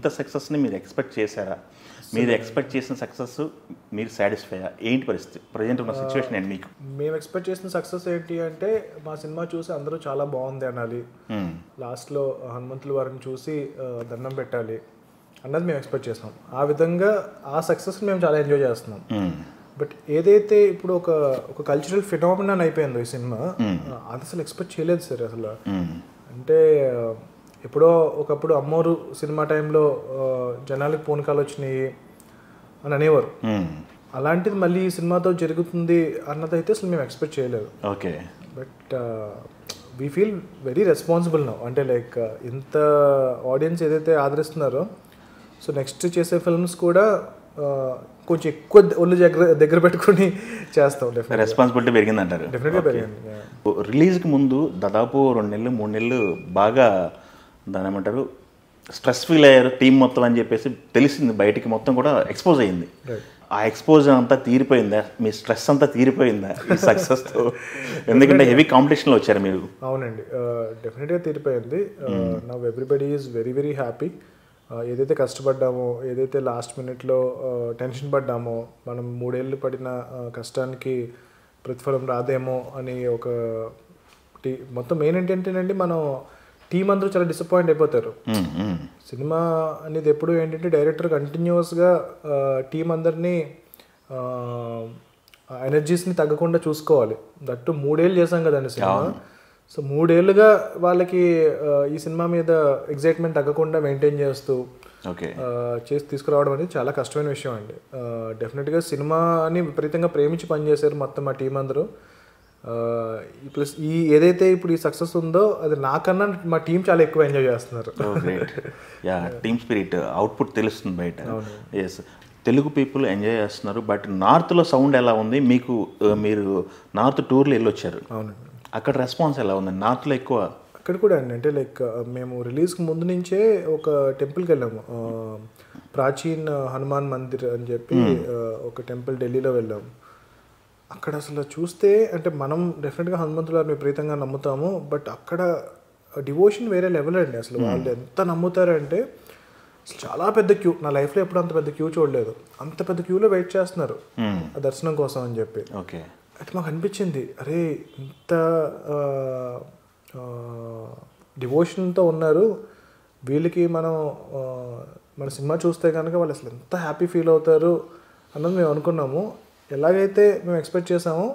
ఇంత సక్సెస్ని మీరు ఎక్స్పెక్ట్ చేశారా? మీరు ఎక్స్పెక్ట్ చేసిన సక్సెస్ మీరు సాటిస్ఫైయా? ఏంటి పరిస్థితి ప్రజెంట్ ఉన్న సిచ్యువేషన్ ఏంటి మీకు? మేము ఎక్స్పెక్ట్ చేసిన సక్సెస్ ఏంటి అంటే మా సినిమా చూసి అందరూ చాలా బాగుంది అనాలి, లాస్ట్లో హనుమంతుల వారిని చూసి దండం పెట్టాలి అన్నది మేము ఎక్స్పెక్ట్ చేస్తాం. ఆ విధంగా ఆ సక్సెస్ మేము చాలా ఎంజాయ్ చేస్తున్నాం. బట్ ఏదైతే ఇప్పుడు ఒక కల్చరల్ ఫినామినన్ అయిపోయిందో ఈ సినిమా, అది అసలు ఎక్స్పెక్ట్ చేయలేదు సార్ అసలు. అంటే ఎప్పుడో ఒకప్పుడు అమ్మోరు సినిమా టైంలో జనాలకు పూనకాలు వచ్చినాయి అని అనేవారు. అలాంటిది మళ్ళీ ఈ సినిమాతో జరుగుతుంది అన్నదైతే అసలు మేము ఎక్స్పెక్ట్ చేయలేదు. Okay. But we feel very responsible now. అంటే లైక్ ఇంత ఆడియన్స్ ఏదైతే ఆదరిస్తున్నారో, సో నెక్స్ట్ చేసే ఫిల్మ్స్ కూడా కొంచెం ఎక్కువ ఒళ్ళు దగ్గర పెట్టుకుని చేస్తాం. రెస్పాన్సిబిలిటీ పెరిగింది అంటారు? డెఫినెట్గా పెరిగింది. రిలీజ్కి ముందు దాదాపు 2 నెలలు 3 నెలలు బాగా దాని ఏమంటారు స్ట్రెస్ ఫీల్ అయ్యారు టీం మొత్తం అని చెప్పేసి తెలిసింది, బయటికి మొత్తం కూడా ఎక్స్పోజ్ అయ్యింది. ఆ ఎక్స్పోజర్ అంతా తీరిపోయిందా? మీ స్ట్రెస్ అంతా తీరిపోయిందా ఈ సక్సెస్తో? ఎందుకంటే హెవీ కాంపిటీషన్లో వచ్చారు మీరు. అవునండి, డెఫినెట్గా తీరిపోయింది. Now everybody is very very happy. ఏదైతే కష్టపడ్డామో, ఏదైతే లాస్ట్ మినిట్లో టెన్షన్ పడ్డామో, మనం 3 ఏళ్ళు పడిన కష్టానికి ప్రతిఫలం రాదేమో అని ఒక మొత్తం మెయిన్ ఏంటంటేనండి, మనం టీం అందరూ చాలా డిసప్పాయింట్ అయిపోతారు. సినిమా అనేది ఎప్పుడు ఏంటంటే డైరెక్టర్ కంటిన్యూస్గా టీం అందరినీ ఎనర్జీస్ని తగ్గకుండా చూసుకోవాలి. దట్టు 3 ఏళ్ళు చేసాం కదండి సినిమా. సో 3 ఏళ్ళుగా వాళ్ళకి ఈ సినిమా మీద ఎగ్జైట్మెంట్ తగ్గకుండా మెయింటైన్ చేస్తూ చేసి తీసుకురావడం అనేది చాలా కష్టమైన విషయం అండి. డెఫినెట్గా సినిమాని విపరీతంగా ప్రేమించి పనిచేశారు మొత్తం మా టీం అందరూ. ప్లస్ ఏదైతే ఇప్పుడు ఈ సక్సెస్ ఉందో అది నాకన్నా మా టీం చాలా ఎక్కువ ఎంజాయ్ చేస్తున్నారు. టీమ్ స్పిరిట్ అవుట్పుట్ తెలుస్తుంది బయట. ఎస్, తెలుగు పీపుల్ ఎంజాయ్ చేస్తున్నారు. బట్ నార్త్లో సౌండ్ ఎలా ఉంది మీకు? మీరు నార్త్ టూర్లో వెళ్ళొచ్చారు. అవునండి. అక్కడ రెస్పాన్స్ ఎలా ఉంది నార్త్లో? ఎక్కువ అక్కడ కూడా అండి, అంటే లైక్ మేము రిలీజ్కి ముందు నుంచే ఒక టెంపుల్కి వెళ్ళాము, ప్రాచీన్ హనుమాన్ మందిర్ అని చెప్పి ఒక టెంపుల్ ఢిల్లీలో వెళ్ళాము. అక్కడ అసలు చూస్తే అంటే మనం డెఫినెట్గా హనుమంతుల వారిని విపరీతంగా నమ్ముతాము, బట్ అక్కడ డివోషన్ వేరే లెవెల్ అండి. అసలు వాళ్ళు ఎంత నమ్ముతారంటే అసలు చాలా పెద్ద క్యూ, నా లైఫ్లో ఎప్పుడు అంత పెద్ద క్యూ చూడలేదు. అంత పెద్ద క్యూలో వెయిట్ చేస్తున్నారు ఆ దర్శనం కోసం అని చెప్పి. ఓకే. అయితే మాకు అనిపించింది, అరే ఇంత డివోషన్తో ఉన్నారు వీళ్ళకి, మన సినిమా చూస్తే కనుక వాళ్ళు అసలు ఎంత హ్యాపీ ఫీల్ అవుతారు అన్నది మేము అనుకున్నాము. ఎలాగైతే మేము ఎక్స్పెక్ట్ చేసామో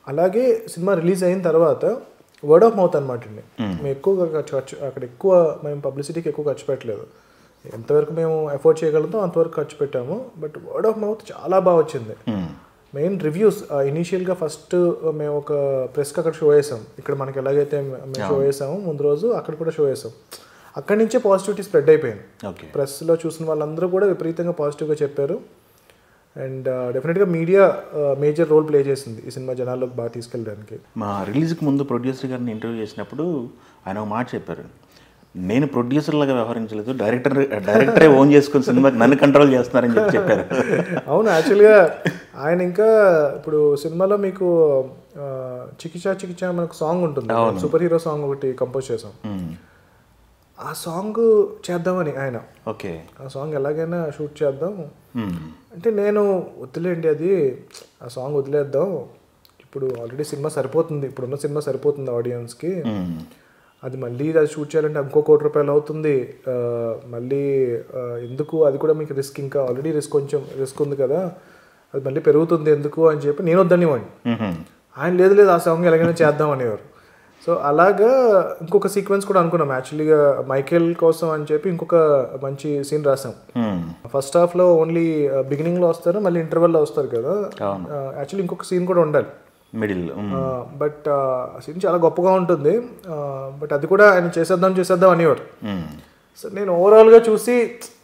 అలాగే సినిమా రిలీజ్ అయిన తర్వాత వర్డ్ ఆఫ్ మౌత్ అనమాట అండి. మేము ఎక్కువగా అక్కడ ఎక్కువ మేము పబ్లిసిటీకి ఎక్కువ ఖర్చు పెట్టలేదు. ఎంతవరకు మేము ఎఫోర్డ్ చేయగలుగుతాం అంతవరకు ఖర్చు పెట్టాము. బట్ వర్డ్ ఆఫ్ మౌత్ చాలా బాగా వచ్చింది. మెయిన్ రివ్యూస్ ఇనీషియల్గా ఫస్ట్ మేము ఒక ప్రెస్కి అక్కడ షో వేసాం. ఇక్కడ మనకి ఎలాగైతే మేము షో వేసాము ముందు రోజు అక్కడ కూడా షో వేసాం. అక్కడి నుంచే పాజిటివిటీ స్ప్రెడ్ అయిపోయింది. ప్రెస్లో చూసిన వాళ్ళందరూ కూడా విపరీతంగా పాజిటివ్గా చెప్పారు. అండ్ డెఫినెట్గా మీడియా మేజర్ రోల్ ప్లే చేసింది ఈ సినిమా జనాల్లోకి బాగా తీసుకెళ్ళడానికి. మా రిలీజ్కి ముందు ప్రొడ్యూసర్ గారిని ఇంటర్వ్యూ చేసినప్పుడు ఆయన ఒక మాట చెప్పారు, నేను ప్రొడ్యూసర్ లాగా వ్యవహరించలేదు, డైరెక్టరే ఓన్ చేసుకుని సినిమాకి నన్ను కంట్రోల్ చేస్తున్నారని చెప్పారు. అవును, యాక్చువల్గా ఆయన ఇంకా ఇప్పుడు సినిమాలో మీకు చికిచా చికిచా మనకు సాంగ్ ఉంటుంది, సూపర్ హీరో సాంగ్ ఒకటి కంపోజ్ చేసాం. ఆ సాంగ్ చేద్దామని ఆయన, ఓకే ఆ సాంగ్ ఎలాగైనా షూట్ చేద్దాం అంటే, నేను వదిలేండి అది, ఆ సాంగ్ వదిలేద్దాం, ఇప్పుడు ఆల్రెడీ సినిమా సరిపోతుంది, ఇప్పుడున్న సినిమా సరిపోతుంది ఆడియన్స్కి, అది మళ్ళీ అది షూట్ చేయాలంటే ఇంకో ₹1 కోటి అవుతుంది, మళ్ళీ ఎందుకు, అది కూడా మీకు రిస్క్, ఇంకా ఆల్రెడీ కొంచెం రిస్క్ ఉంది కదా, అది మళ్ళీ పెరుగుతుంది ఎందుకు అని చెప్పి నేను వద్దనివ్వండి. ఆయన లేదు ఆ సాంగ్ ఎలాగైనా చేద్దాం అనేవారు. సో అలాగా ఇంకొక సీక్వెన్స్ కూడా అనుకున్నాం యాక్చువల్లీగా మైకేల్ కోసం అని చెప్పి ఇంకొక మంచి సీన్ రాసాం. ఫస్ట్ హాఫ్లో ఓన్లీ బిగినింగ్లో వస్తారు, మళ్ళీ ఇంటర్వెల్లో వస్తారు కదా, యాక్చువల్లీ ఇంకొక సీన్ కూడా ఉండాలి మిడిల్. బట్ సీన్ చాలా గొప్పగా ఉంటుంది, బట్ అది కూడా ఆయన చేసేద్దాం అనేవారు. సో నేను ఓవరాల్గా చూసి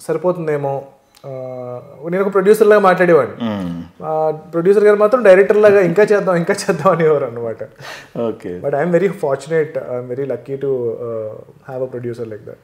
సరిపోతుందేమో, నేను ఒక ప్రొడ్యూసర్ లాగా మాట్లాడేవాడిని, ప్రొడ్యూసర్ గారు మాత్రం డైరెక్టర్ లాగా ఇంకా చేద్దాం అనేవారు అనమాట. Okay. But I'm very fortunate, I'm very lucky to have a producer like that.